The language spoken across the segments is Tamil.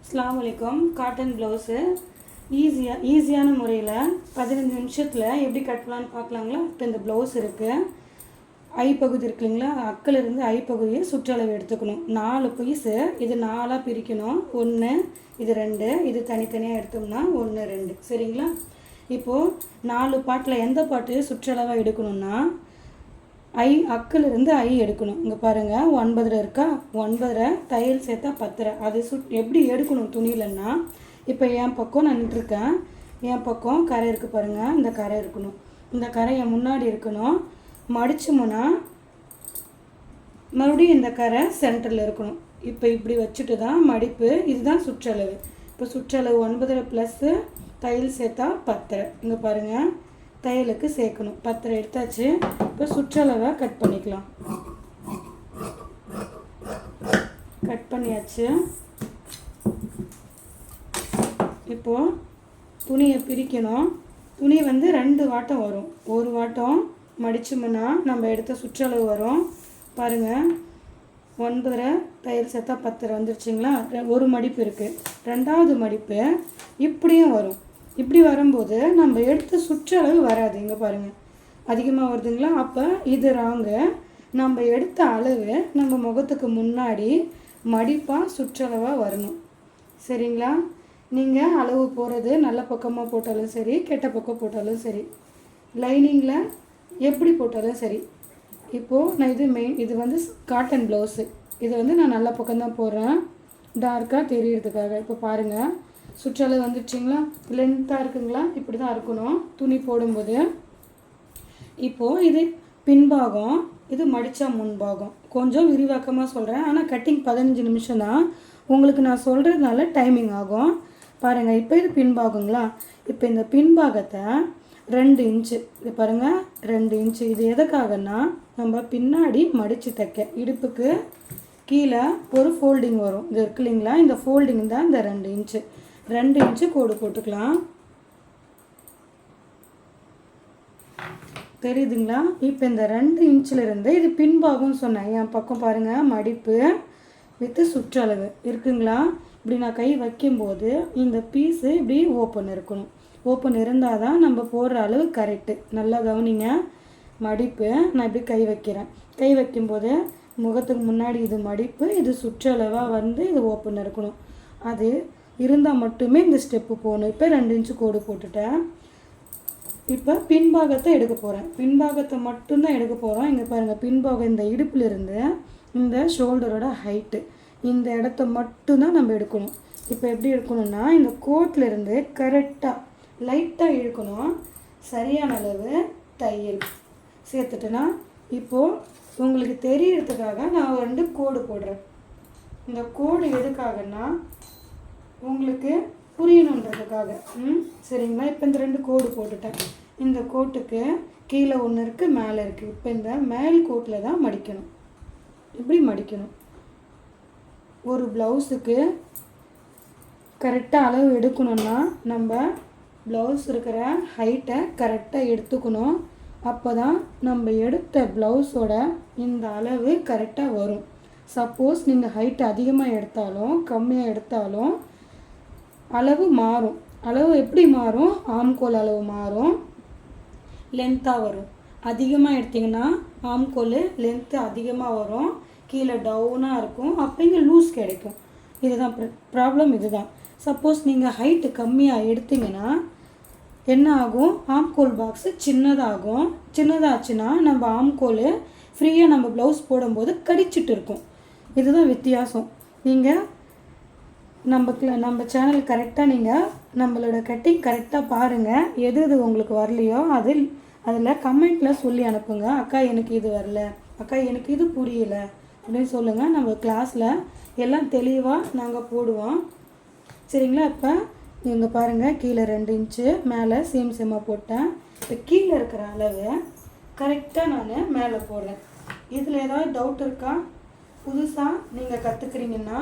அஸ்ஸலாமு அலைக்கும். காட்டன் ப்ளவுஸு ஈஸியான முறையில் 15 நிமிஷத்தில் எப்படி கட் பண்ணலான்னு பார்க்கலாங்களா. இப்போ இந்த ப்ளவுஸ் இருக்குது, ஐ பகுதி இருக்கு இல்லைங்களா, அக்கிலிருந்து ஐ பகுதியை சுற்றளவு எடுத்துக்கணும். 4 பீஸு, இது 4ஆக பிரிக்கணும். 1, இது 2, இது தனித்தனியாக எடுத்தோம்னா 1, 2. சரிங்களா. இப்போது 4 பாட்டில் எந்த பாட்டு சுற்றளவாக எடுக்கணும்னா அக்கிலிருந்து ஐ எடுக்கணும். இங்கே பாருங்கள், 9 இருக்கா, 9 தையல் சேர்த்தா 10. அது எப்படி எடுக்கணும் துணியிலன்னா, இப்போ என் பக்கம் நான் நின்றுருக்கேன், என் பக்கம் கரை இருக்குது பாருங்கள், இந்த கரை இருக்கணும். இந்த கரையை முன்னாடி இருக்கணும். மடிச்சோம்னா மறுபடியும் இந்த கரை சென்டரில் இருக்கணும். இப்போ இப்படி வச்சுட்டு தான் மடிப்பு. இதுதான் சுற்றளவு. இப்போ சுற்றளவு 9 ப்ளஸ்ஸு தையல் சேர்த்தா 10. இங்கே பாருங்கள், தையலுக்கு சேர்க்கணும். 10 எடுத்தாச்சு. இப்போ சுற்றளவை கட் பண்ணிக்கலாம். கட் பண்ணியாச்சு. இப்போது துணியை பிரிக்கணும். துணி 2 வாட்டம் வரும். ஒரு வாட்டம் மடிச்சோம்னா நம்ம எடுத்த சுற்றளவு வரும். பாருங்கள், 9 தையல் சேர்த்தா 10 வந்துருச்சுங்களா. ஒரு மடிப்பு இருக்குது. 2வது மடிப்பு இப்படியும் வரும். இப்படி வரும்போது நம்ம எடுத்த சுற்றளவு வராது. இங்கே பாருங்கள், அதிகமாக வருதுங்களா. அப்போ இது ராங்க. நம்ம எடுத்த அளவு நம்ம முகத்துக்கு முன்னாடி மடிப்பாக சுற்றளவாக வரணும். சரிங்களா. நீங்கள் அளவு போகிறது நல்ல பக்கமாக போட்டாலும் சரி, கெட்ட பக்கம் போட்டாலும் சரி, லைனிங்கில் எப்படி போட்டாலும் சரி. இப்போது நான் இது காட்டன் ப்ளவுஸு. இது நான் நல்ல பக்கம்தான் போடுறேன், டார்க்காக தெரியறதுக்காக. இப்போ பாருங்கள், சுற்றளவு வந்துடுச்சிங்களா, லென்த்தாக இருக்குங்களா. இப்படி தான் இருக்கணும் துணி போடும்போது. இப்போது இது பின்பாகம், இது மடித்தா முன்பாகம். கொஞ்சம் விரிவாக்கமாக சொல்கிறேன், ஆனால் கட்டிங் 15 நிமிஷம் தான். உங்களுக்கு நான் சொல்கிறதுனால டைமிங் ஆகும். பாருங்கள், இப்போ இது பின்பாகங்களா. இப்போ இந்த பின்பாகத்தை 2 இன்ச்சு, இது பாருங்கள் 2 இன்ச்சு. இது எதுக்காகன்னா நம்ம பின்னாடி மடித்து தைக்க, இடுப்புக்கு கீழே ஒரு ஃபோல்டிங் வரும். இது இருக்கு இல்லைங்களா, இந்த ஃபோல்டிங் தான் இந்த 2 இன்ச்சு. 2 இன்ச்சு கோடு போட்டுக்கலாம். தெரியுதுங்களா. இப்போ இந்த 2 இன்ச்சிலிருந்து இது பின்பாகம்னு சொன்னேன். என் பக்கம் பாருங்கள், மடிப்பு வித்து சுற்றளவு இருக்குங்களா. இப்படி நான் கை வைக்கும்போது இந்த பீஸு இப்படி ஓப்பன் இருக்கணும். ஓப்பன் இருந்தால் தான் நம்ம போடுற அளவு கரெக்டு. நல்லா கவனிங்க. மடிப்பு நான் இப்படி கை வைக்கிறேன். கை வைக்கும்போது முகத்துக்கு முன்னாடி இது மடிப்பு, இது சுற்றளவாக இது ஓப்பன் இருக்கணும். அது இருந்தால் மட்டுமே இந்த ஸ்டெப்பு போகணும். இப்போ 2 இன்ச்சு கோடு போட்டுட்டேன். இப்போ பின்பாகத்தை எடுக்க போகிறேன். பின்பாகத்தை மட்டும்தான் எடுக்க போகிறோம். இங்கே பாருங்கள், பின்பாகம் இந்த இடுப்பிலிருந்து இந்த ஷோல்டரோட ஹைட்டு, இந்த இடத்த மட்டும்தான் நம்ம எடுக்கணும். இப்போ எப்படி எடுக்கணும்னா, இந்த கோட்லேருந்து கரெக்டாக லைட்டாக இழுக்கணும். சரியான அளவு தையல் சேர்த்துட்டேன்னா, இப்போது உங்களுக்கு தெரியறதுக்காக நான் 2 கோடு போடுறேன். இந்த கோடு எதுக்காகன்னா உங்களுக்கு புரியணுன்றதுக்காக. சரிங்களா. இப்போ இந்த 2 கோடு போட்டுட்டேன். இந்த கோட்டுக்கு கீழே ஒன்று இருக்குது, மேலே இருக்குது. இப்போ இந்த மேல் கோட்டில் தான் மடிக்கணும். இப்படி மடிக்கணும். ஒரு ப்ளவுஸுக்கு கரெக்டாக அளவு எடுக்கணும்னா நம்ம ப்ளவுஸ் இருக்கிற ஹைட்டை கரெக்டாக எடுத்துக்கணும். அப்போ தான் நம்ம எடுத்த ப்ளவுஸோட இந்த அளவு கரெக்டாக வரும். சப்போஸ் நீங்கள் ஹைட் அதிகமாக எடுத்தாலும் கம்மியாக எடுத்தாலும் அளவு மாறும். அளவு எப்படி மாறும், ஆம்கோல் அளவு மாறும், லென்த்தாக வரும். அதிகமாக எடுத்திங்கன்னா ஆம்கோல் லென்த்து அதிகமாக வரும், கீழே டவுனாக இருக்கும், அப்போ இங்கே லூஸ் கிடைக்கும். இதுதான் ப்ராப்ளம். இதுதான். சப்போஸ் நீங்கள் ஹைட்டு கம்மியாக எடுத்திங்கன்னா என்ன ஆகும், ஆம்கோல் பாக்ஸு சின்னதாகும். சின்னதாச்சுன்னா நம்ம ஆம்கோல் ஃப்ரீயாக நம்ம ப்ளவுஸ் போடும்போது கடிச்சிட்டு இருக்கும். இதுதான் வித்தியாசம். நீங்கள் நம்ம சேனல் கரெக்டாக நீங்கள் நம்மளோட கட்டிங் கரெக்டாக பாருங்கள். எது உங்களுக்கு வரலையோ அதில் கமெண்ட்டில் சொல்லி அனுப்புங்க. அக்கா எனக்கு இது வரல, அக்கா எனக்கு இது புரியல அப்படின்னு சொல்லுங்கள். நம்ம கிளாஸில் எல்லாம் தெளிவாக நாங்கள் போடுவோம். சரிங்களா. இப்போ இங்கே பாருங்கள், கீழே 2 இன்ச்சு, மேலே சேமாக போட்டேன். இப்போ கீழே இருக்கிற அளவு கரெக்டாக நான் மேலே போடுறேன். இதில் ஏதாவது டவுட் இருக்கா? புதுசாக நீங்கள் கற்றுக்குறீங்கன்னா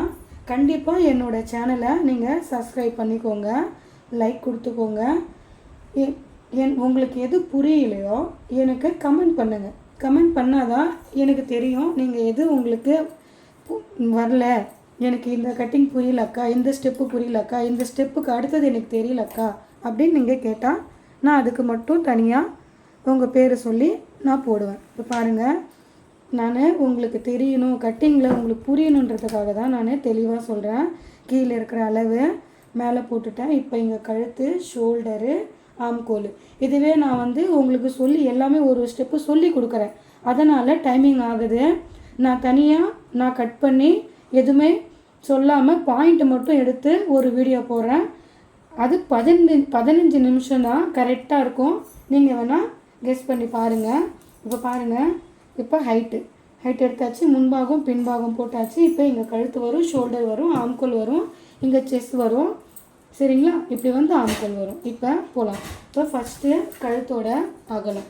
கண்டிப்பாக என்னோடய சேனலை நீங்கள் சப்ஸ்கிரைப் பண்ணிக்கோங்க, லைக் கொடுத்துக்கோங்க. உங்களுக்கு எது புரியலையோ எனக்கு கமெண்ட் பண்ணுங்கள். கமெண்ட் பண்ணால் தான் எனக்கு தெரியும் நீங்கள் எது உங்களுக்கு வரல, எனக்கு இந்த கட்டிங் புரியலக்கா, இந்த ஸ்டெப்பு புரியலக்கா, இந்த ஸ்டெப்புக்கு அடுத்தது எனக்கு தெரியலக்கா அப்படின்னு நீங்கள் கேட்டால் நான் அதுக்கு மட்டும் தனியாக உங்கள் பேரை சொல்லி நான் போடுவேன். இப்போ பாருங்கள், நான் உங்களுக்கு தெரியணும், கட்டிங்கில் உங்களுக்கு புரியணுன்றதுக்காக தான் நான் தெளிவாக சொல்கிறேன். கீழே இருக்கிற அளவு மேலே போட்டுட்டேன். இப்போ இங்கே கழுத்து, ஷோல்டரு, ஆம்கோல். இதுவே நான் வந்து உங்களுக்கு சொல்லி எல்லாமே ஒரு ஸ்டெப்பு சொல்லி கொடுக்குறேன். அதனால் டைமிங் ஆகுது. நான் தனியாக நான் கட் பண்ணி எதுவுமே சொல்லாமல் பாயிண்ட்டை மட்டும் எடுத்து ஒரு வீடியோ போடுறேன். அது 15 நிமிஷம் தான் கரெக்டாக இருக்கும். நீங்கள் வேணால் கெஸ் பண்ணி பாருங்கள். இப்போ பாருங்கள், இப்போ ஹைட்டு எடுத்தாச்சு, முன்பாகம் பின்பாகம் போட்டாச்சு. இப்போ இங்கே கழுத்து வரும், ஷோல்டர் வரும், ஆம்கோல் வரும், இங்கே செஸ்ட் வரும். சரிங்களா? இப்படி வந்து ஆம்கோல் வரும். இப்போ போகலாம். இப்போ ஃபஸ்ட்டு கழுத்தோட அகலம்.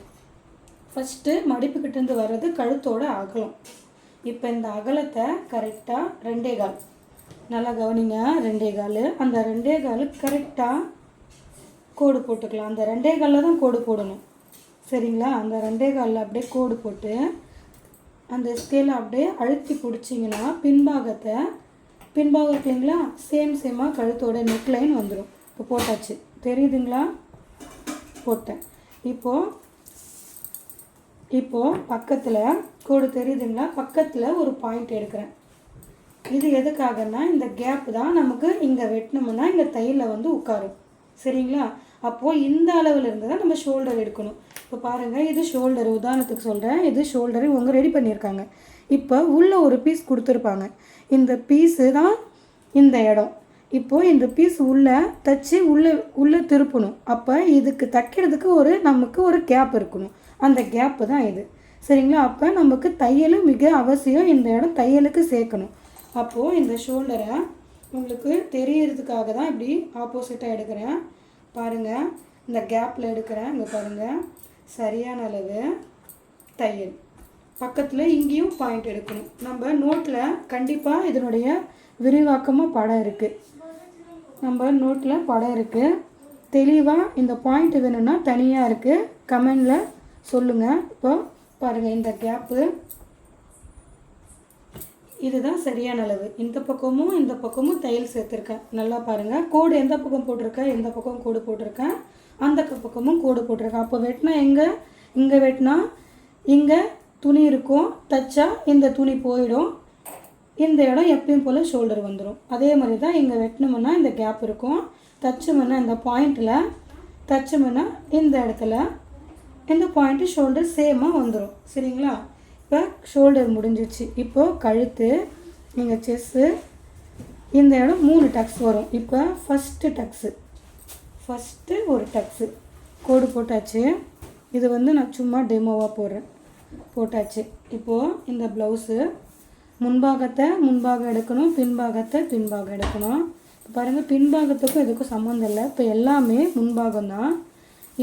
ஃபஸ்ட்டு மடிப்புக்கிட்டேருந்து வர்றது கழுத்தோட அகலம். இப்போ இந்த அகலத்தை கரெக்டாக 2.25, நல்லா கவனிங்க, 2.25. அந்த 2.25 கரெக்டாக கோடு போட்டுக்கலாம். அந்த 2.25 தான் கோடு போடணும். சரிங்களா? அந்த 2.25 அப்படியே கோடு போட்டு அந்த ஸ்கேலை அப்படியே அழுத்தி பிடிச்சிங்கன்னா பின்பாகம் இருக்குங்களா, சேமாக கழுத்தோட நெக்லைன் வந்துடும். இப்போ போட்டாச்சு, தெரியுதுங்களா? போட்டேன். இப்போது பக்கத்தில் கோடு தெரியுதுங்களா? பக்கத்தில் ஒரு பாயிண்ட் எடுக்கிறேன். இது எதுக்காகன்னா, இந்த கேப் தான் நமக்கு இங்கே வெட்டினோம்னா இங்கே தையலில் வந்து உட்காரும். சரிங்களா? அப்போது இந்த அளவில் இருந்து தான் நம்ம ஷோல்டர் எடுக்கணும். இப்போ பாருங்கள், இது ஷோல்டர், உதாரணத்துக்கு சொல்கிறேன். இது ஷோல்டரு இவங்க ரெடி பண்ணியிருக்காங்க. இப்போ உள்ளே ஒரு பீஸ் கொடுத்துருப்பாங்க. இந்த பீஸு தான் இந்த இடம். இப்போது இந்த பீஸ் உள்ளே தைச்சி உள்ளே திருப்பணும். அப்போ இதுக்கு தைக்கிறதுக்கு நமக்கு ஒரு கேப் இருக்கணும். அந்த கேப்பு தான் இது. சரிங்களா? அப்போ நமக்கு தையலும் மிக அவசியம். இந்த இடம் தையலுக்கு சேர்க்கணும். அப்போது இந்த ஷோல்டரை உங்களுக்கு தெரியறதுக்காக தான் இப்படி ஆப்போசிட்டாக எடுக்கிறேன். பாருங்கள், இந்த கேப்பில் எடுக்கிறேன். இங்கே பாருங்கள், சரியான அளவு தையல். பக்கத்தில் இங்கேயும் பாயிண்ட் எடுக்கணும். நம்ம நோட்டில் கண்டிப்பாக இதனுடைய விரிவாக்கமாக படம் இருக்குது. நம்ம நோட்டில் படம் இருக்குது. தெளிவாக இந்த பாயிண்ட் வேணும்னா தனியாக இருக்குது, கமெண்டில் சொல்லுங்கள். இப்போ பாருங்கள், இந்த கேப்பு இதுதான் சரியான அளவு. இந்த பக்கமும் தையல் சேர்த்துருக்கேன். நல்லா பாருங்கள், கோடு எந்த பக்கம் போட்டிருக்கேன், எந்த பக்கம் கோடு போட்டிருக்கேன், அந்த பக்கமும் கோடு போட்டிருக்கேன். அப்போ வெட்டினா இங்கே வெட்டினா இங்கே துணி இருக்கும், தைச்சா இந்த துணி போயிடும். இந்த இடம் எப்பயும் போல் ஷோல்டர் வந்துடும். அதே மாதிரி தான் இங்கே வெட்டினோம்னா இந்த கேப் இருக்கும், தைச்சோம்னா இந்த பாயிண்டில், தைச்சோம்னா இந்த இடத்துல இந்த பாயிண்ட்டு ஷோல்டர் சேமாக வந்துடும். சரிங்களா? இப்போ ஷோல்டர் முடிஞ்சிச்சு. இப்போது கழுத்து, இங்கே செஸ்ஸு, இந்த இடம் 3 டக்ஸ் வரும். இப்போ ஃபஸ்ட்டு ஒரு டக்ஸு கோடு போட்டாச்சு. இது வந்து நான் சும்மா டெமோவாக போடுறேன். போட்டாச்சு. இப்போது இந்த ப்ளவுஸு முன்பாகம் எடுக்கணும், பின்பாகம் எடுக்கணும். இப்போ பாருங்கள், பின்பாகத்துக்கும் இதுக்கும் சம்மந்தம் இல்லை. இப்போ எல்லாமே முன்பாகம் தான்.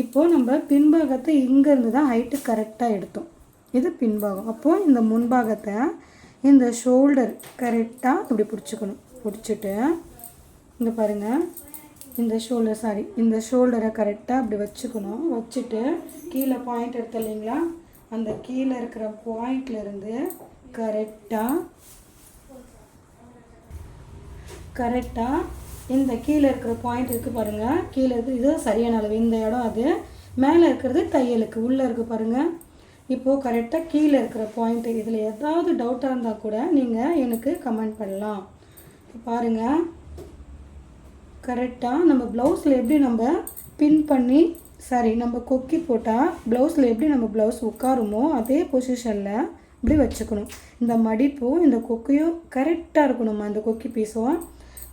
இப்போது நம்ம பின்பாகத்தை இங்கேருந்து தான் ஹைட்டு கரெக்டாக எடுத்தோம். இது பின்பாகம். அப்போது இந்த முன்பாகத்தை இந்த ஷோல்டர் கரெக்டாக இப்படி பிடிச்சிக்கணும். பிடிச்சிட்டு இங்கே பாருங்கள், இந்த ஷோல்டரை கரெக்டாக அப்படி வச்சுக்கணும். வச்சுட்டு கீழே பாயிண்ட் எடுத்த இல்லைங்களா, அந்த கீழே இருக்கிற பாயிண்ட்லேருந்து கரெக்டாக இந்த கீழே இருக்கிற பாயிண்ட் இருக்குது பாருங்கள், கீழே இருக்குது, இது சரியான அளவு. இந்த இடம் அது மேலே இருக்கிறது தையலுக்கு உள்ளே இருக்குது பாருங்கள். இப்போது கரெக்டாக கீழே இருக்கிற பாயிண்ட்டு. இதில் ஏதாவது டவுட்டாக இருந்தால் கூட நீங்கள் எனக்கு கமெண்ட் பண்ணலாம். இப்போ பாருங்கள், கரெக்டாக நம்ம ப்ளவுஸில் எப்படி நம்ம பின் பண்ணி நம்ம கொக்கி போட்டால் ப்ளவுஸில் எப்படி நம்ம ப்ளவுஸ் உட்காருமோ அதே பொசிஷனில் இப்படி வச்சுக்கணும். இந்த மடிப்பும் இந்த கொக்கியும் கரெக்டாக இருக்கணுமா. இந்த கொக்கி பீஸும்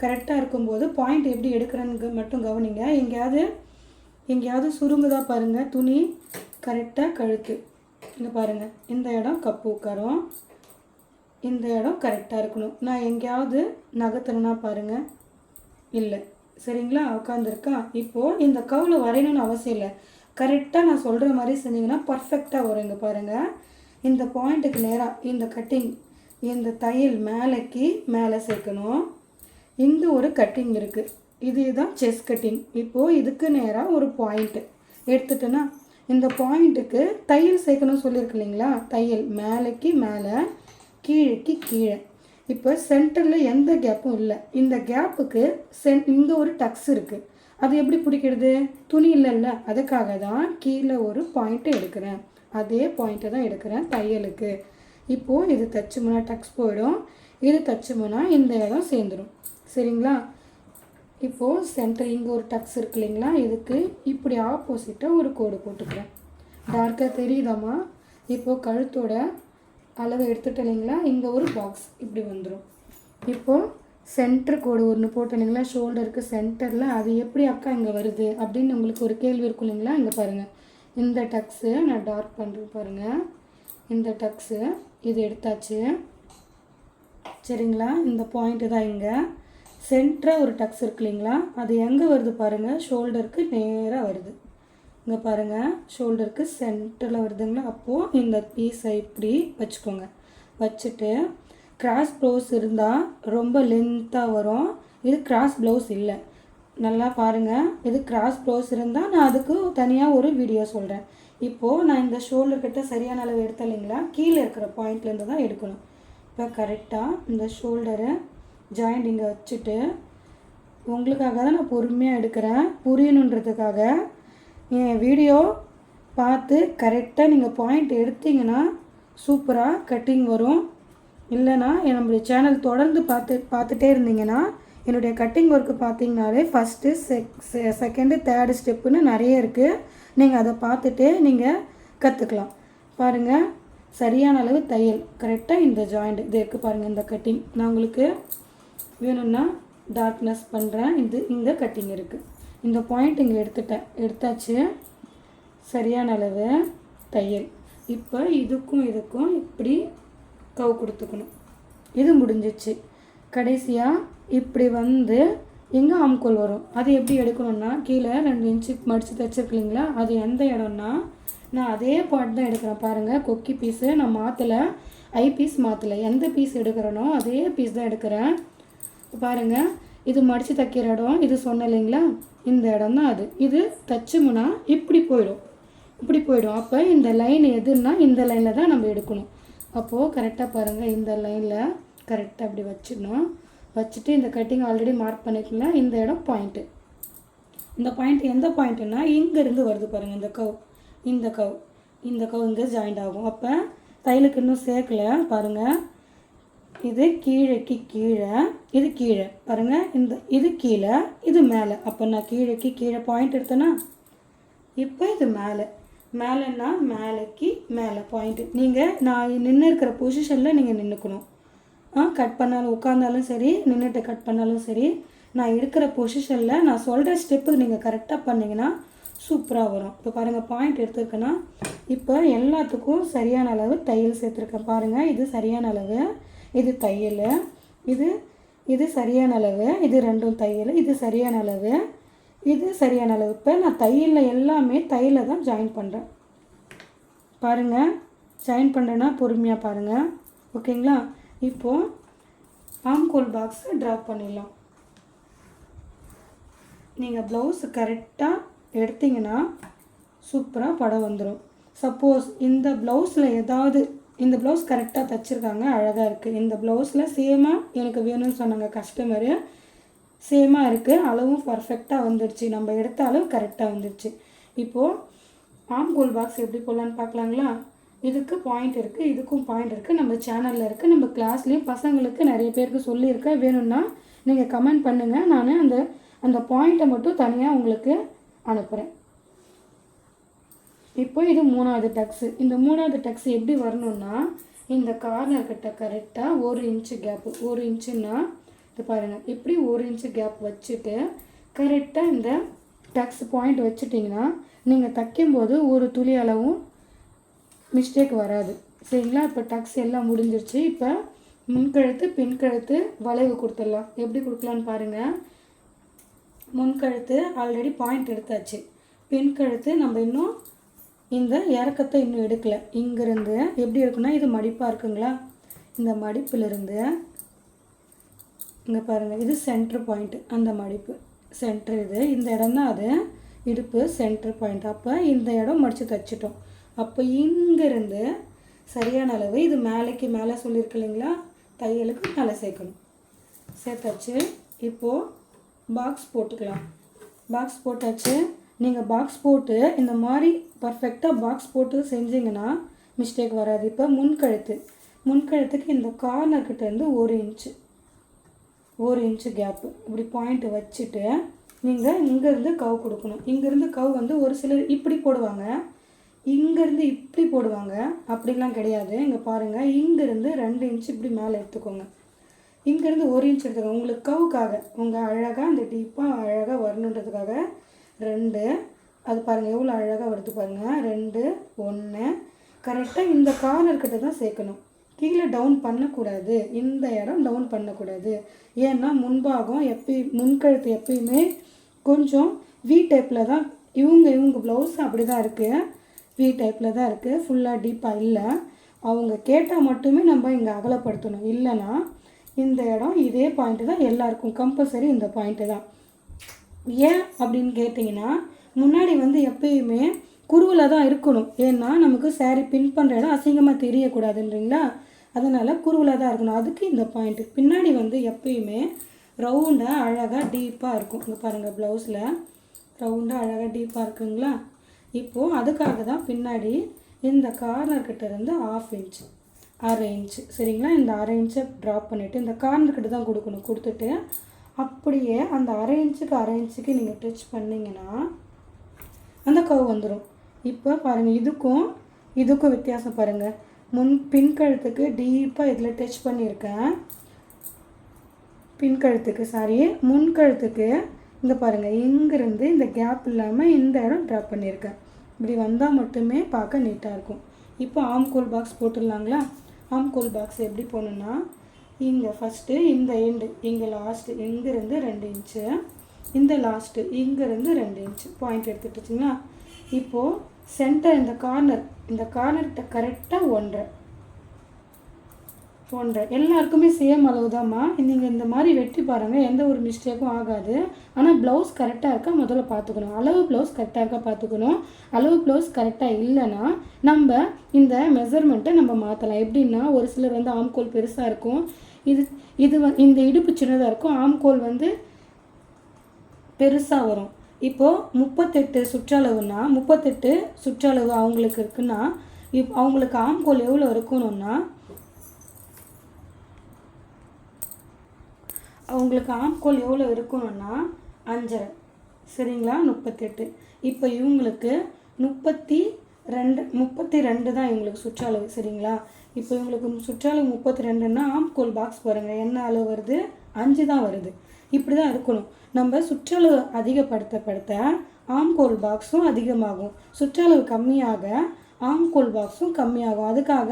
கரெக்டாக இருக்கும்போது பாயிண்ட் எப்படி எடுக்கிறேன்னு மட்டும் கவனிங்க. எங்கேயாவது சுருங்குதா பாருங்கள் துணி. கரெக்டாக கழுத்து இங்கே பாருங்கள், இந்த இடம் கப்பு உட்காரும், இந்த இடம் கரெக்டாக இருக்கணும். நான் எங்கேயாவது நகர்த்துறேன்னா பாருங்கள், இல்லை. சரிங்களா? உட்காந்துருக்கா? இப்போது இந்த கவுல வரையணும்னு அவசியம் இல்லை. கரெக்டாக நான் சொல்கிற மாதிரி செஞ்சிங்கன்னா பர்ஃபெக்டாக வரும். இங்கே பாருங்கள், இந்த பாயிண்ட்டுக்கு நேராக இந்த கட்டிங், இந்த தையல் மேலே சேர்க்கணும். இங்கே ஒரு கட்டிங் இருக்குது, இதுதான் செஸ் கட்டிங். இப்போது இதுக்கு நேராக ஒரு பாயிண்ட்டு எடுத்துட்டேன்னா இந்த பாயிண்ட்டுக்கு தையல் சேர்க்கணும்னு சொல்லியிருக்கு இல்லைங்களா, தையல் மேலே கீழே. இப்போ சென்டரில் எந்த கேப்பும் இல்லை. இந்த கேப்புக்கு இங்கே ஒரு டக்ஸ் இருக்குது. அது எப்படி பிடிக்கிறது? துணி இல்லைல்ல, அதுக்காக தான் கீழே ஒரு பாயிண்ட்டை எடுக்கிறேன். அதே பாயிண்ட்டை தான் எடுக்கிறேன் தையலுக்கு. இப்போது இது தைச்சோம்னா டக்ஸ் போயிடும், இது தைச்சோம்னா இந்த இடம் சேர்ந்துடும். சரிங்களா? இப்போது சென்டர் இங்கே ஒரு டக்ஸ் இருக்கு இல்லைங்களா, இதுக்கு இப்படி ஆப்போசிட்டாக ஒரு கோடு போட்டுக்கிறேன். டார்க்காக தெரியுதாம்மா? இப்போது கழுத்தோட அளவு எடுத்துகிட்டு இல்லைங்களா, இங்கே ஒரு பாக்ஸ் இப்படி வந்துடும். இப்போது சென்டர் கோடு ஒன்று போட்டு இல்லைங்களா, ஷோல்டருக்கு சென்டரில், அது எப்படி அக்கா இங்கே வருது அப்படின்னு உங்களுக்கு ஒரு கேள்வி இருக்கும் இல்லைங்களா. இங்கே பாருங்கள், இந்த டக்ஸு நான் டார்க் பண்ணுறேன் பாருங்கள். இந்த டக்ஸு இது எடுத்தாச்சு. சரிங்களா? இந்த பாயிண்ட்டு தான் இங்கே சென்டராக ஒரு டக்ஸ் இருக்கு இல்லைங்களா, அது எங்கே வருது பாருங்கள், ஷோல்டருக்கு நேராக வருது. இங்கே பாருங்கள், ஷோல்டருக்கு சென்டரில் வருதுங்களா. அப்போது இந்த பீஸை இப்படி வச்சுக்கோங்க. வச்சுட்டு கிராஸ் ப்ளவுஸ் இருந்தால் ரொம்ப லென்த்தாக வரும். இது கிராஸ் ப்ளவுஸ் இல்லை. நல்லா பாருங்கள், இது கிராஸ் ப்ளவுஸ் இருந்தால் நான் அதுக்கு தனியாக ஒரு வீடியோ சொல்கிறேன். இப்போது நான் இந்த ஷோல்டர்கிட்ட சரியான அளவு எடுத்தேன் இல்லைங்களா, கீழே இருக்கிற பாயிண்ட்லேருந்து தான் எடுக்கணும். இப்போ கரெக்டாக இந்த ஷோல்டரை ஜாயிண்ட் இங்கே வச்சுட்டு, உங்களுக்காக தான் நான் பொறுமையாக எடுக்கிறேன், புரியணுன்றதுக்காக. என் வீடியோ பார்த்து கரெக்டாக நீங்கள் பாயிண்ட் எடுத்தீங்கன்னா சூப்பராக கட்டிங் வரும். இல்லைனா நம்மளுடைய சேனல் தொடர்ந்து பார்த்துட்டே இருந்தீங்கன்னா என்னுடைய கட்டிங் ஒர்க்கு பார்த்தீங்கனாலே ஃபஸ்ட்டு செகண்டு தேர்டு ஸ்டெப்புன்னு நிறைய இருக்குது. நீங்கள் அதை பார்த்துட்டு நீங்கள் கற்றுக்கலாம். பாருங்கள், சரியான அளவு தையல் கரெக்டாக இந்த ஜாயிண்ட் இது இருக்குது பாருங்கள். இந்த கட்டிங் நான் உங்களுக்கு வேணும்னா டார்க்னஸ் பண்ணுறேன். இது இங்கே கட்டிங் இருக்குது. இந்த பாயிண்ட் இங்கே எடுத்தாச்சு. சரியான அளவு தையல். இப்போ இதுக்கும் இப்படி கவு கொடுத்துக்கணும். இது முடிஞ்சிச்சு. கடைசியாக இப்படி வந்து எங்கே ஆம்கோல் வரும், அது எப்படி எடுக்கணும்னா, கீழே 2 இன்ச்சு மடித்து தைச்சிருக்கு இல்லைங்களா, அது எந்த இடம்னா நான் அதே பார்ட் தான் எடுக்கிறேன் பாருங்கள். கொக்கி பீஸு நான் மாற்றலை, ஐ பீஸ் மாற்றலை, எந்த பீஸ் எடுக்கிறனோ அதே பீஸ் தான் எடுக்கிறேன். பாருங்கள், இது மடித்து தைக்கிற இடம், இது சொன்ன இல்லைங்களா, இந்த இடம் தான் அது. இது தைச்சோம்னா இப்படி போயிடும். அப்போ இந்த லைன் எதுன்னா இந்த லைனில் தான் நம்ம எடுக்கணும். அப்போது கரெக்டாக பாருங்கள், இந்த லைனில் கரெக்டாக அப்படி வச்சிடணும். வச்சுட்டு இந்த கட்டிங் ஆல்ரெடி மார்க் பண்ணிக்கலாம். இந்த இடம் பாயிண்ட்டு. இந்த பாயிண்ட் எந்த பாயிண்ட்டுன்னா இங்கேருந்து வருது பாருங்கள். இந்த கவ் இங்கே ஜாயிண்ட் ஆகும். அப்போ தையலுக்கு இன்னும் சேர்க்கலை பாருங்கள். இது கீழேக்கு கீழே, இது கீழே பாருங்கள். இது கீழே, இது மேலே. அப்போ நான் கீழேக்கு கீழே பாயிண்ட் எடுத்தேன்னா, இப்போ இது மேலேன்னா மேலேக்கு மேலே பாயிண்ட்டு. நீங்கள் நான் நின்று இருக்கிற பொசிஷனில் நீங்கள் நின்றுக்கணும். கட் பண்ணாலும் உட்காந்தாலும் சரி, நின்றுட்டு கட் பண்ணாலும் சரி, நான் இருக்கிற பொசிஷனில் நான் சொல்கிற ஸ்டெப்பு நீங்கள் கரெக்டாக பண்ணிங்கன்னா சூப்பராக வரும். இப்போ பாருங்கள், பாயிண்ட் எடுத்துருக்கேன்னா இப்போ எல்லாத்துக்கும் சரியான அளவு தையல் சேர்த்துருக்கேன் பாருங்கள். இது சரியான அளவு, இது தையல், இது சரியான அளவு, இது 2ம் தையல், இது சரியான அளவு, இது சரியான அளவு. இப்போ நான் தையலில் எல்லாமே தையலை தான் ஜாயின் பண்ணுறேன் பாருங்கள். ஜாயின் பண்ணுறேன்னா பொறுமையாக பாருங்கள், ஓகேங்களா. இப்போது ஆம்கோல் பாக்ஸை ட்ராப் பண்ணிடலாம். நீங்கள் ப்ளவுஸு கரெக்டாக எடுத்திங்கன்னா சூப்பராக படம் வந்துடும். சப்போஸ் இந்த ப்ளவுஸில் ஏதாவது, இந்த ப்ளவுஸ் கரெக்டாக தைச்சிருக்காங்க, அழகாக இருக்குது. இந்த ப்ளவுஸில் சேமாக எனக்கு வேணும்னு சொன்னாங்க கஸ்டமரு, சேமாக இருக்குது, அளவும் பர்ஃபெக்டாக வந்துடுச்சு, நம்ம எடுத்த அளவு கரெக்டாக வந்துடுச்சு. இப்போது ஆம்கோல் பாக்ஸ் எப்படி போடலான்னு பார்க்கலாங்களா. இதுக்கு பாயிண்ட் இருக்குது, இதுக்கும் பாயிண்ட் இருக்குது, நம்ம சேனலில் இருக்குது, நம்ம கிளாஸ்லேயும் பசங்களுக்கு நிறைய பேருக்கு சொல்லியிருக்கேன். வேணும்னா நீங்கள் கமெண்ட் பண்ணுங்கள், நான் அந்த பாயிண்ட்டை மட்டும் தனியாக உங்களுக்கு அனுப்புகிறேன். இப்போ இது 3வது டக்ஸு. இந்த 3வது டக்ஸ் எப்படி வரணும்னா, இந்த கார்னர் கிட்ட கரெக்டாக 1 இன்ச்சு கேப்பு, 1 இன்ச்சுன்னா இது பாருங்கள், இப்படி 1 இன்ச்சு கேப் வச்சுட்டு கரெக்டாக இந்த டக்ஸ் பாயிண்ட் வச்சுட்டிங்கன்னா நீங்கள் தைக்கும்போது ஒரு துளி அளவும் மிஸ்டேக் வராது. சரிங்களா. இப்போ டக்ஸ் எல்லாம் முடிஞ்சிருச்சு. இப்போ முன்கழுத்து பின்கழுத்து வளைவு கொடுத்துடலாம். எப்படி கொடுக்கலான்னு பாருங்கள். முன்கழுத்து ஆல்ரெடி பாயிண்ட் எடுத்தாச்சு, பின்கழுத்து நம்ம இன்னும் இந்த இறக்கத்தை இன்னும் எடுக்கலை. இங்கேருந்து எப்படி இருக்குன்னா, இது மடிப்பாக இருக்குங்களா, இந்த மடிப்பிலிருந்து இங்கே பாருங்கள், இது சென்ட்ரு பாயிண்ட்டு, அந்த மடிப்பு சென்ட்ரு, இந்த இடம் தான் அது இடுப்பு சென்ட்ரு பாயிண்ட். அப்போ இந்த இடம் மடித்து தைச்சிட்டோம். அப்போ இங்கேருந்து சரியான அளவு, இது மேலேக்கு மேலே சொல்லியிருக்கு இல்லைங்களா, தையலுக்கு மேலே சேர்க்கணும். சேர்த்தாச்சு. இப்போது பாக்ஸ் போட்டுக்கலாம். பாக்ஸ் போட்டாச்சு. நீங்கள் பாக்ஸ் போட்டு இந்த மாதிரி பர்ஃபெக்டாக பாக்ஸ் போட்டு செஞ்சிங்கன்னா மிஸ்டேக் வராது. இப்போ முன்கழுத்துக்கு இந்த கார்னர்கிட்டேருந்து 1 இன்ச்சு கேப்பு இப்படி பாயிண்ட் வச்சுட்டு நீங்கள் இங்கேருந்து கவ் கொடுக்கணும். இங்கேருந்து கவ் வந்து ஒரு சிலர் இப்படி போடுவாங்க, இங்கேருந்து இப்படி போடுவாங்க. அப்படிலாம் கிடையாது. இங்கே பாருங்கள், இங்கேருந்து 2 இன்ச்சு இப்படி மேலே எடுத்துக்கோங்க. இங்கேருந்து 1 இன்ச் எடுத்துக்கோங்க. உங்களுக்கு கவுக்காக உங்கள் அழகாக அந்த டீப்பாக அழகாக வரணுன்றதுக்காக 2. அது பாருங்கள் எவ்வளோ அழகாக வருது பாருங்கள். 2 1 கரெக்டாக இந்த கார்னர்கிட்ட தான் சேர்க்கணும். கீழே டவுன் பண்ணக்கூடாது. இந்த இடம் டவுன் பண்ணக்கூடாது. ஏன்னா முன்பாகம் முன்கழுத்து எப்பயுமே கொஞ்சம் வி டைப்பில் தான். இவங்க ப்ளவுஸ் அப்படி தான் இருக்குது, வி டைப்பில் தான் இருக்குது. ஃபுல்லாக டீப்பாக இல்லை. அவங்க கேட்டால் மட்டுமே நம்ம இங்கே அகலப்படுத்தணும். இல்லைன்னா இந்த இடம் இதே பாயிண்ட்டு தான் எல்லாருக்கும் கம்பல்சரி. இந்த பாயிண்ட்டு தான். ஏன் அப்படின்னு கேட்டிங்கன்னா, முன்னாடி வந்து எப்பயுமே குருவில் தான் இருக்கணும். ஏன்னா நமக்கு சாரீ பின் பண்ணுற இடம் அசிங்கமாக தெரியக்கூடாதுன்றீங்களா, அதனால் குருவில் தான் இருக்கணும். அதுக்கு இந்த பாயிண்ட்டு. பின்னாடி வந்து எப்பயுமே ரவுண்டாக அழகாக டீப்பாக இருக்கும். இங்கே பாருங்கள், ப்ளவுஸில் ரவுண்டாக அழகாக டீப்பாக இருக்குங்களா. இப்போது அதுக்காக தான் பின்னாடி இந்த கார்னர்கிட்ட இருந்து 1/2 இன்ச் 1/2 இன்ச்சு சரிங்களா. இந்த 1/2 இன்ச்சை ட்ராப் பண்ணிவிட்டு இந்த கார்னர்கிட்ட தான் கொடுக்கணும். கொடுத்துட்டு அப்படியே அந்த 1/2 இன்ச்சுக்கு 1/2 இன்ச்சுக்கு நீங்கள் டச் பண்ணிங்கன்னா அந்த கவ் வந்துடும். இப்போ பாருங்கள், இதுக்கும் வித்தியாசம் பாருங்கள். பின்கழுத்துக்கு டீப்பாக இதில் டச் பண்ணியிருக்கேன். முன்கழுத்துக்கு இங்கே பாருங்கள், இங்கேருந்து இந்த கேப் இல்லாமல் இந்த இடம் ட்ராப் பண்ணியிருக்கேன். இப்படி வந்தால் மட்டுமே பார்க்க நீட்டாக இருக்கும். இப்போ ஆம்கோல் பாக்ஸ் போட்டுடலாங்களா. ஆம்கோல் பாக்ஸ் எப்படி போகணுன்னா, இங்கே ஃபஸ்ட்டு இந்த எண்டு, இங்கே லாஸ்ட்டு இங்கேருந்து 2 இன்ச்சு, இந்த லாஸ்ட்டு இங்கேருந்து 2 இன்ச்சு பாயிண்ட் எடுத்துட்டுச்சுங்களா. இப்போது சென்டர் இந்த கார்னர்கிட்ட கரெக்டாக 1.5 எல்லாருக்குமே சேம் அளவு தான்மா. நீங்கள் இந்த மாதிரி வெட்டி பாருங்கள், எந்த ஒரு மிஸ்டேக்கும் ஆகாது. ஆனால் ப்ளவுஸ் கரெக்டாக இருக்கா முதல்ல பார்த்துக்கணும். அளவு ப்ளவுஸ் கரெக்டாக இருக்கா பார்த்துக்கணும். அளவு ப்ளவுஸ் கரெக்டாக இல்லைன்னா நம்ம இந்த மெஷர்மெண்ட்டை நம்ம மாற்றலாம். எப்படின்னா, ஒரு சிலர் வந்து ஆம்கோல் பெருசாக இருக்கும், இந்த இடுப்பு சின்னதாக இருக்கும், ஆம்கோல் வந்து பெருசாக வரும். இப்போது 38 சுற்றளவுன்னா 38 சுற்றளவு அவங்களுக்கு இருக்குன்னா அவங்களுக்கு ஆம்கோல் எவ்வளோ இருக்கணும்னா, அவங்களுக்கு ஆம்கோல் எவ்வளோ இருக்கணும்னா 5.5 சரிங்களா. 38. இப்போ இவங்களுக்கு 32 தான் இவங்களுக்கு சுற்றளவு சரிங்களா. இப்போ இவங்களுக்கு சுற்றளவு 32ன்னா ஆம்கோல் பாக்ஸ் பாருங்கள் என்ன அளவு வருது, 5 தான் வருது. இப்படி தான் இருக்கணும். நம்ம சுற்றளவு அதிகப்படுத்த ஆம்கோல் பாக்ஸும் அதிகமாகும், சுற்றளவு கம்மியாக ஆம்கோல் பாக்ஸும் கம்மியாகும். அதுக்காக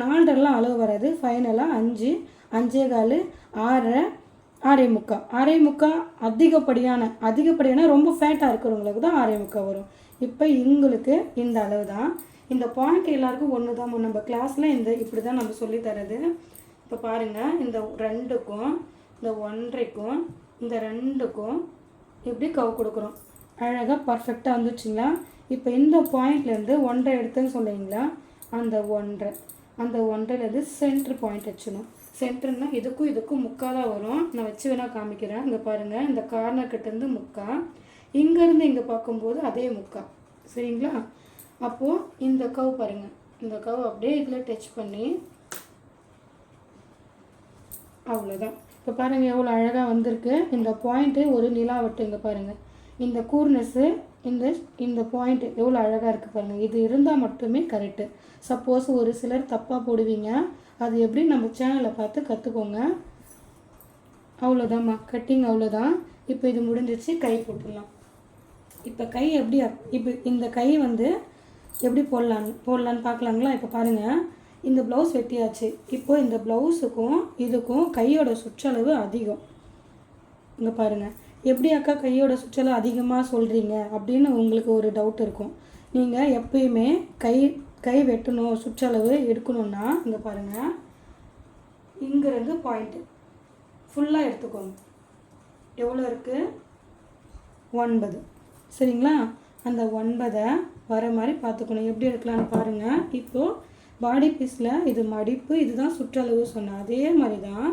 4.5 அளவு வராது. ஃபைனலாக 5, 5.25, 6, 6.25 அதிகப்படியான ரொம்ப ஃபேட்டாக இருக்கிறவங்களுக்கு தான் 6.25 வரும். இப்போ இவங்களுக்கு இந்த அளவு தான். இந்த பாயிண்ட் எல்லாருக்கும் ஒன்று தான். நம்ம கிளாஸில் இப்படி தான் நம்ம சொல்லித்தரது. இப்போ பாருங்கள், இந்த 2க்கும் இந்த 1.5க்கும் இந்த 2க்கும் எப்படி கவ் கொடுக்குறோம். அழகாக பர்ஃபெக்டாக வந்துச்சுங்களா. இப்போ இந்த பாயிண்ட்லேருந்து 1.5 எடுத்துன்னு சொல்லுவீங்களா, அந்த 1.5லேருந்து சென்ட்ரு பாயிண்ட் வச்சுணும். சென்டர்னா இதுக்கும் முக்கால் தான் வரும். நான் வச்சு வேணால் காமிக்கிறேன். இங்கே பாருங்கள், இந்த கார்னர்கிட்டேருந்து முக்கால், இங்கேருந்து இங்கே பார்க்கும்போது அதே முக்கால் சரிங்களா. அப்போது இந்த கவ் பாருங்கள், இந்த கவ் அப்படியே இதில் டச் பண்ணி அவ்வளோதான். இப்போ பாருங்கள் எவ்வளோ அழகாக வந்திருக்கு. இந்த பாயிண்ட்டு ஒரு நிலாவட்டு. இங்கே பாருங்கள், இந்த கூர்னஸ்ஸு இந்த பாயிண்ட்டு எவ்வளோ அழகாக இருக்குது பாருங்கள். இது இருந்தால் மட்டுமே கரெக்டு. சப்போஸ் ஒரு சிலர் தப்பாக போடுவீங்க, அது எப்படி நம்ம சேனலை பார்த்து கற்றுக்கோங்க. அவ்வளோதாம்மா, கட்டிங் அவ்வளோதான். இப்போ இது முடிஞ்சிச்சு. கை போட்டுடலாம். இப்போ கை இப்போ இந்த கை வந்து எப்படி போடலான்னு பார்க்கலாங்களா. இப்போ பாருங்கள், இந்த ப்ளவுஸ் வெட்டியாச்சு. இப்போ இந்த ப்ளவுஸுக்கும் இதுக்கும் கையோட சுற்றளவு அதிகம். இங்கே பாருங்கள், எப்படி அக்கா கையோட சுற்றளவு அதிகமாக சொல்கிறீங்க அப்படின்னு உங்களுக்கு ஒரு டவுட் இருக்கும். நீங்கள் எப்பயுமே கை வெட்டணும், சுற்றளவு எடுக்கணுன்னா இங்கே பாருங்கள், இங்கேருந்து பாயிண்ட்டு ஃபுல்லாக எடுத்துக்கோங்க. எவ்வளோ இருக்குது, 9 சரிங்களா. அந்த 9 வர மாதிரி பார்த்துக்கணும். எப்படி இருக்கலான்னு பாருங்கள். இப்போது பாடி பீஸில் இது மடிப்பு, இதுதான் சுற்றளவு சொன்னேன். அதே மாதிரி தான்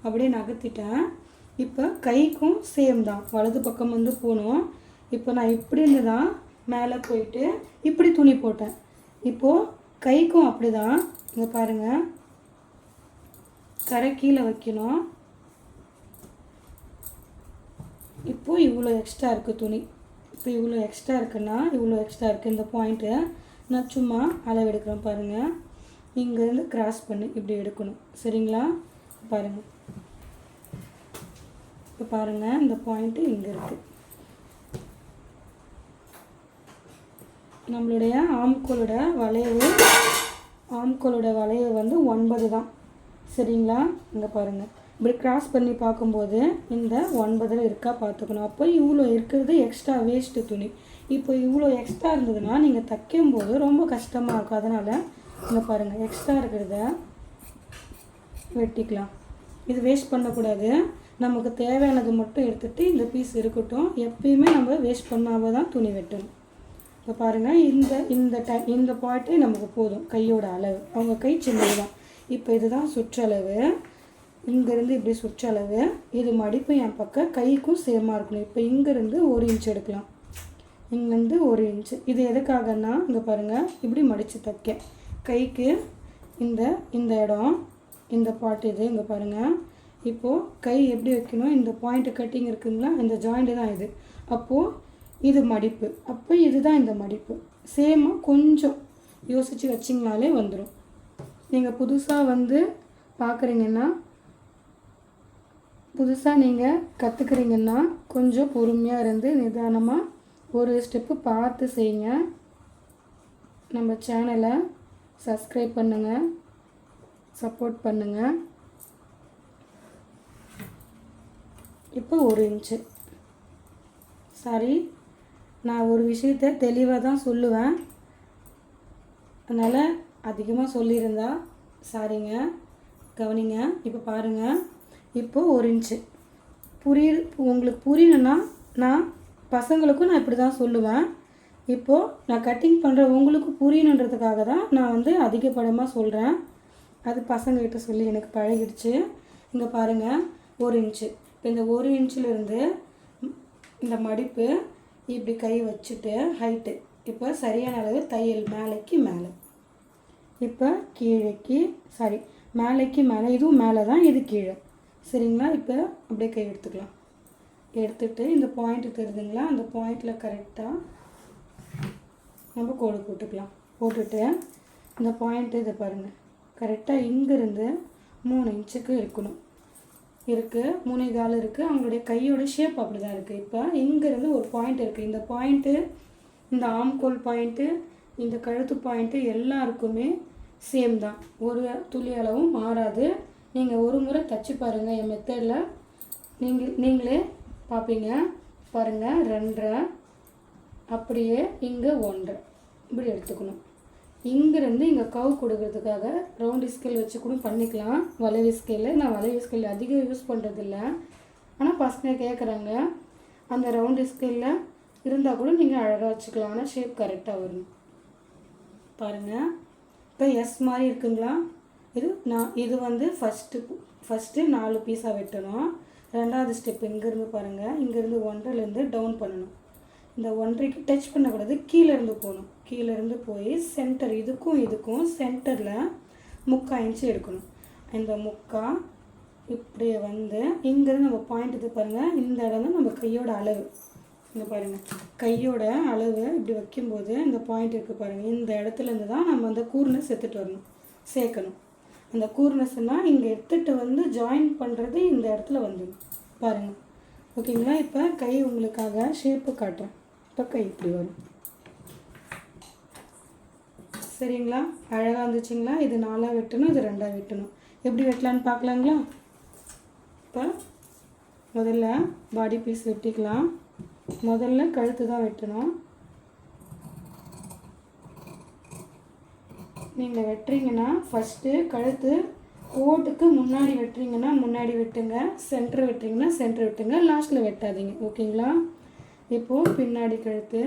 அப்படியே நகர்த்திட்டேன். இப்போ கைக்கும் சேம் தான், வலது பக்கம் வந்து போகணும். இப்போ நான் இப்படி இருந்து தான் மேலே போயிட்டு இப்படி துணி போட்டேன். இப்போது கைக்கும் அப்படி தான். இங்கே பாருங்கள், கரை கீழே வைக்கணும். இப்போது இவ்வளோ எக்ஸ்ட்ரா இருக்குது துணி. இப்போ இவ்வளோ எக்ஸ்ட்ரா இருக்குன்னா இவ்வளோ எக்ஸ்ட்ரா இருக்குது. இந்த பாயிண்ட்டு நான் சும்மா அளவு எடுக்கிறேன் பாருங்கள். இங்கேருந்து கிராஸ் பண்ணி இப்படி எடுக்கணும். சரிங்களா? பாருங்கள், இப்போ பாருங்கள், இந்த பாயிண்ட்டு இங்கே இருக்குது. நம்மளுடைய ஆம்கோலோட வளைவு வந்து 9 தான். சரிங்களா? இங்கே பாருங்கள், இப்படி கிராஸ் பண்ணி பார்க்கும்போது இந்த 9 இருக்கா பார்த்துக்கணும். அப்போ இவ்வளோ இருக்கிறது எக்ஸ்ட்ரா வேஸ்ட்டு துணி. இப்போ இவ்வளோ எக்ஸ்ட்ரா இருந்ததுன்னா நீங்கள் தைக்கும்போது ரொம்ப கஷ்டமாக இருக்கும். அதனால் இங்கே பாருங்கள், எக்ஸ்ட்ரா இருக்கிறத வெட்டிக்கலாம். இது வேஸ்ட் பண்ணக்கூடாது. நமக்கு தேவையானது மட்டும் எடுத்துகிட்டு இந்த பீஸ் இருக்கட்டும். எப்பயுமே நம்ம வேஸ்ட் பண்ணாமல் தான் துணி வெட்டணும். இப்போ பாருங்கள், இந்த பாயிண்ட்டே நமக்கு போதும். கையோட அளவு, அவங்க கை சின்னது தான். இப்போ இதுதான் சுற்றளவு. இங்கேருந்து இப்படி சுற்றளவு. இது மடிப்பு என் பக்கம் கைக்கும் சேமாக இருக்கணும். இப்போ இங்கேருந்து 1 இன்ச் எடுக்கலாம். இங்கேருந்து 1 இன்ச்சு. இது எதுக்காகன்னா இங்கே பாருங்கள், இப்படி மடித்து தைக்க கைக்கு இந்த இடம், இந்த பாட்டு இது. இங்கே பாருங்கள், இப்போது கை எப்படி வைக்கணும், இந்த பாயிண்ட்டு கட்டிங் இருக்குங்களா, இந்த ஜாயிண்ட்டு தான் இது. அப்போது இது மடிப்பு, அப்போ இதுதான் இந்த மடிப்பு. சேமாக கொஞ்சம் யோசித்து வச்சிங்கனாலே வந்துடும். நீங்கள் புதுசாக வந்து பார்க்குறீங்கன்னா, புதுசாக நீங்கள் கற்றுக்குறீங்கன்னா கொஞ்சம் பொறுமையாக இருந்து நிதானமாக ஒரு ஸ்டெப்பு பார்த்து செய்யுங்க. நம்ம சேனலை சப்ஸ்கிரைப் பண்ணுங்கள், சப்போர்ட் பண்ணுங்கள். இப்போ 1 இன்ச்சு. சாரி, நான் ஒரு விஷயத்தை தெளிவாக தான் சொல்லுவேன். அதனால் அதிகமாக சொல்லியிருந்தா சாரிங்க, கவனிங்க. இப்போ பாருங்கள், இப்போது 1 இன்ச்சு உங்களுக்கு புரியணுன்னா நான் பசங்களுக்கும் நான் இப்படி தான் சொல்லுவேன். இப்போது நான் கட்டிங் பண்ணுற உங்களுக்கு புரியணுன்றதுக்காக தான் நான் வந்து அதிகப்படமாக சொல்கிறேன். அது பசங்கள்கிட்ட சொல்லி எனக்கு பழகிடுச்சு. இங்கே பாருங்கள், 1 இன்ச்சு. இப்போ இந்த 1 இன்ச்சிலேருந்து இந்த மடிப்பு இப்படி கை வச்சுட்டு ஹைட்டு இப்போ சரியான அளவு தையல் மேலேக்கு மேலே, இப்போ கீழேக்கு மேலேக்கு மேலே, இதுவும் மேலே தான், இது கீழே. சரிங்களா? இப்போ அப்படியே கை எடுத்துக்கலாம். எடுத்துகிட்டு இந்த பாயிண்ட்டு தெரியுதுங்களா, அந்த பாயிண்டில் கரெக்டாக நம்ம கோடு போட்டுக்கலாம். போட்டுட்டு இந்த பாயிண்ட்டு இதை பாருங்கள், கரெக்டாக இங்கேருந்து 3 இன்ச்சுக்கு இருக்கணும். இருக்குது 3.25 இருக்குது. அவங்களுடைய கையோட ஷேப் அப்படி தான் இருக்குது. இப்போ இங்கேருந்து ஒரு பாயிண்ட் இருக்குது. இந்த பாயிண்ட்டு, இந்த ஆம்கோல் பாயிண்ட்டு, இந்த கழுத்து பாயிண்ட்டு எல்லாருக்குமே சேம் தான். ஒரு துளி அளவும் மாறாது. நீங்கள் ஒரு முறை தச்சு பாருங்கள் என் மெத்தடில், நீங்களே பார்ப்பீங்க. பாருங்கள், 2.5 அப்படியே இங்கே 1.5 இப்படி எடுத்துக்கணும். இங்கேருந்து இங்கே கவு கொடுக்கறதுக்காக ரவுண்டு ஸ்கேல் வச்சு கூட பண்ணிக்கலாம். வளைவு ஸ்கேலு, நான் வளைவு ஸ்கேல் அதிகம் யூஸ் பண்ணுறதில்ல. ஆனால் பசங்க கேட்குறாங்க, அந்த ரவுண்டு ஸ்கேலில் இருந்தால் கூட நீங்கள் அழகாக வச்சுக்கலாம். ஆனால் ஷேப் கரெக்டாக வரும். பாருங்கள், இப்போ எஸ் மாதிரி இருக்குங்களா. இது வந்து ஃபஸ்ட்டு 4 பீஸாக வெட்டணும். 2வது ஸ்டெப் இங்கேருந்து பாருங்கள், இங்கேருந்து 1.5லேருந்து டவுன் பண்ணணும். இந்த 1.5க்கு டச் பண்ணக்கூடாது, கீழேருந்து போகணும். கீழேருந்து போய் சென்டர், இதுக்கும் சென்டரில் 3/4 இன்ச்சு எடுக்கணும். இந்த 3/4 இப்படியே வந்து இங்கேருந்து நம்ம பாயிண்ட் இது பாருங்கள், இந்த இடம் தான் நம்ம கையோட அளவு. இங்கே பாருங்கள், கையோட அளவு இப்படி வைக்கும்போது இந்த பாயிண்ட் இருக்குது பாருங்கள், இந்த இடத்துலேருந்து தான் நம்ம அந்த கூர்னஸ் சேர்க்கணும். அந்த கூர்னஸ்னால் இங்கே எடுத்துகிட்டு வந்து ஜாயின் பண்ணுறது இந்த இடத்துல வந்துடும் பாருங்கள். ஓகேங்களா? இப்போ கை உங்களுக்காக ஷேப்பு காட்டுறேன். இப்போ கை இப்படி வரும். சரிங்களா? அழகாக இருந்துச்சுங்களா? இது 4ஆக வெட்டணும், இது 2ஆக வெட்டணும். எப்படி வெட்டலான்னு பார்க்கலாங்களா? இப்போ முதல்ல பாடி பீஸ் வெட்டிக்கலாம். முதல்ல கழுத்து தான் வெட்டணும். நீங்கள் வெட்டுறீங்கன்னா ஃபஸ்ட்டு கழுத்து கோட்டுக்கு முன்னாடி வெட்டுறீங்கன்னா முன்னாடி வெட்டுங்க, சென்டர் வெட்டுறீங்கன்னா சென்டர் வெட்டுங்க, லாஸ்ட்டில் வெட்டாதீங்க. ஓகேங்களா? இப்போது பின்னாடி கழுத்து,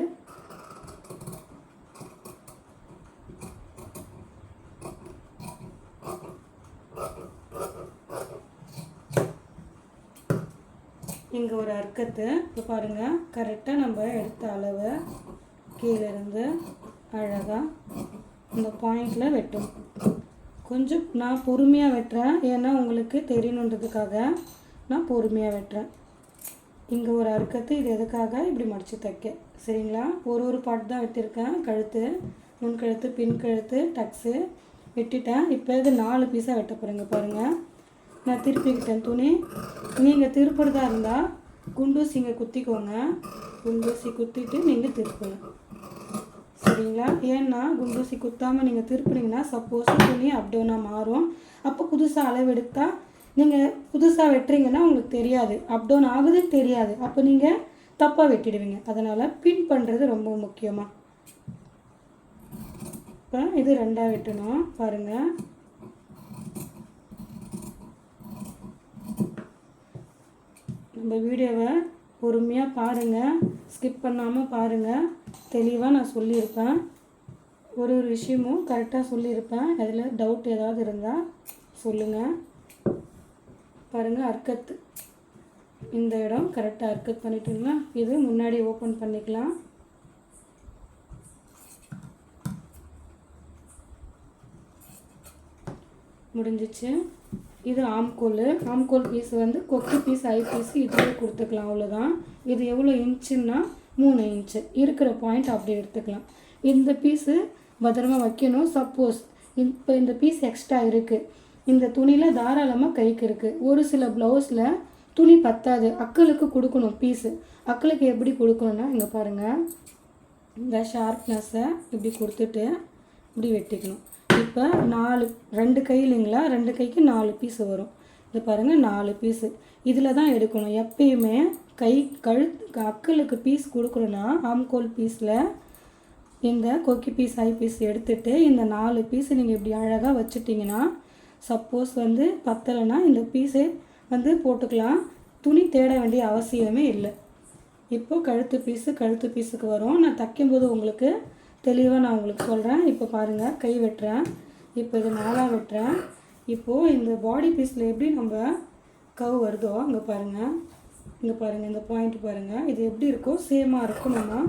இங்கே ஒரு அர்க்கத்து. இப்போ பாருங்கள், கரெக்டாக நம்ம எடுத்த அளவு கீழேருந்து அழகாக இந்த பாயிண்டில் வெட்டும். கொஞ்சம் நான் பொறுமையாக வெட்டுறேன், ஏன்னா உங்களுக்கு தெரியணுன்றதுக்காக நான் பொறுமையாக வெட்டுறேன். இங்கே ஒரு அர்க்கத்து, இது எதுக்காக இப்படி மடித்து தைக்க. சரிங்களா? ஒரு பார்ட் தான் வெட்டியிருக்கேன். கழுத்து, முன்கழுத்து, பின்கழுத்து, டக்ஸு வெட்டிட்டேன். இப்போ இது 4 பீஸாக வெட்ட போகிறேங்க. பாருங்கள், நான் திருப்பிக்கிட்டேன் துணி. நீங்கள் திருப்புறதா இருந்தால் குண்டூசி இங்கே குத்திக்கோங்க. குண்டூசி குத்திட்டு நீங்கள் திருப்புங்க. சரிங்களா? ஏன்னா குண்டூசி குத்தாமல் நீங்கள் திருப்புனீங்கன்னா சப்போஸ் துணி அப்டவுனாக மாறும். அப்போ புதுசாக அளவு எடுத்தால் நீங்கள் புதுசாக வெட்டுறீங்கன்னா உங்களுக்கு தெரியாது, அப்டவுன் ஆகுதுன்னு தெரியாது. அப்போ நீங்கள் தப்பாக வெட்டிடுவீங்க. அதனால் பின் பண்ணுறது ரொம்ப முக்கியமாக. இப்போ இது 2ஆக வெட்டணும். பாருங்கள், நம்ம வீடியோவை பொறுமையாக பாருங்கள், ஸ்கிப் பண்ணாமல் பாருங்கள். தெளிவாக நான் சொல்லியிருப்பேன், ஒரு விஷயமும் கரெக்டாக சொல்லியிருப்பேன். அதில் டவுட் ஏதாவது இருந்தால் சொல்லுங்கள். பாருங்கள், அர்க்கத்து இந்த இடம் கரெக்டாக அர்க்கத் பண்ணிட்டோங்களா? இது முன்னாடி ஓப்பன் பண்ணிக்கலாம். முடிஞ்சிச்சு. இது ஆம்கோல் பீஸ் வந்து கொக்கு பீஸ், ஐ பீஸ் இதுவே கொடுத்துக்கலாம். அவ்வளோதான். இது எவ்வளோ இன்ச்சுன்னா 3 இன்ச்சு. இருக்கிற பாயிண்ட் அப்படி எடுத்துக்கலாம். இந்த பீஸு பத்திரமா வைக்கணும். சப்போஸ் இப்போ இந்த பீஸ் எக்ஸ்ட்ரா இருக்குது, இந்த துணியில் தாராளமாக கைக்கு இருக்குது. ஒரு சில ப்ளவுஸில் துணி பத்தாது, அக்களுக்கு கொடுக்கணும் பீஸு. அக்களுக்கு எப்படி கொடுக்கணுன்னா, இங்கே பாருங்கள், இந்த ஷார்ப்னஸை இப்படி கொடுத்துட்டு இப்படி வெட்டிக்கணும். இப்போ 2 கை இல்லைங்களா, 2 கைக்கு 4 பீஸு வரும். இது பாருங்கள், 4 பீஸு இதில் தான் எடுக்கணும். எப்பயுமே கழுத்து அக்களுக்கு பீஸ் கொடுக்கணுன்னா ஆம்கோல் பீஸில் இந்த கொக்கி பீஸ், ஐ பீஸ் எடுத்துகிட்டு இந்த 4 பீஸு நீங்கள் இப்படி அழகாக வச்சுட்டிங்கன்னா, சப்போஸ் வந்து பத்தலைன்னா இந்த பீஸே வந்து போட்டுக்கலாம். துணி தேட வேண்டிய அவசியமே இல்லை. இப்போது கழுத்து பீஸுக்கு வரும். நான் தைக்கும்போது உங்களுக்கு தெளிவாக நான் உங்களுக்கு சொல்கிறேன். இப்போ பாருங்கள், கை வெட்டுறேன். இப்போ இது 4ஆக வெட்டுறேன். இப்போது இந்த பாடி பீஸில் எப்படி நம்ம கவ் வருதோ அங்கே பாருங்கள், இங்கே பாருங்கள், இந்த பாயிண்ட் பாருங்கள். இது எப்படி இருக்கோ சேமாக இருக்கணும்னா,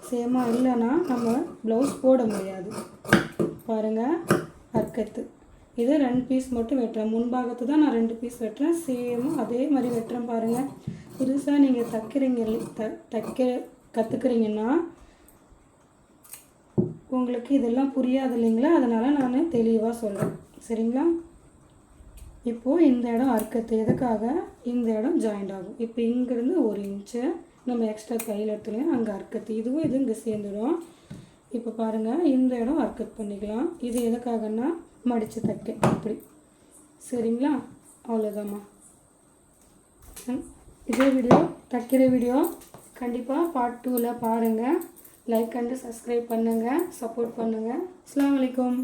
சேமாக இல்லைன்னா நம்ம ப்ளவுஸ் போட முடியாது. பாருங்கள், அர்க்கத்து இது 2 பீஸ் மட்டும் வெட்டுறேன். முன்பாகத்து தான் நான் 2 பீஸ் வெட்டுறேன். சேமும் அதே மாதிரி வெட்டுறேன். பாருங்கள், புதுசாக நீங்கள் தைக்க கற்றுக்குறீங்கன்னா உங்களுக்கு இதெல்லாம் புரியாது இல்லைங்களா? அதனால் நான் தெளிவாக சொல்கிறேன். சரிங்களா? இப்போது இந்த இடம் அர்க்கத்து, எதுக்காக இந்த இடம் ஜாயிண்ட் ஆகும். இப்போ இங்கேருந்து 1 இன்ச்சு நம்ம எக்ஸ்ட்ரா கையில் எடுத்துலையும் அங்கே அர்க்கத்து, இதுவும் இது இங்கே சேர்ந்துடும். இப்போ பாருங்கள், இந்த இடம் அர்க்கத் பண்ணிக்கலாம். இது எதுக்காகன்னா மடித்து தைக்க அப்படி. சரிங்களா? அவ்வளோதாம்மா. இதே வீடியோ தைக்கிற வீடியோ கண்டிப்பாக பார்ட் 2ல் பாருங்கள். லைக் அண்டு சப்ஸ்கிரைப் பண்ணுங்கள், சப்போர்ட் பண்ணுங்கள். அஸ்ஸலாமு அலைக்கும்.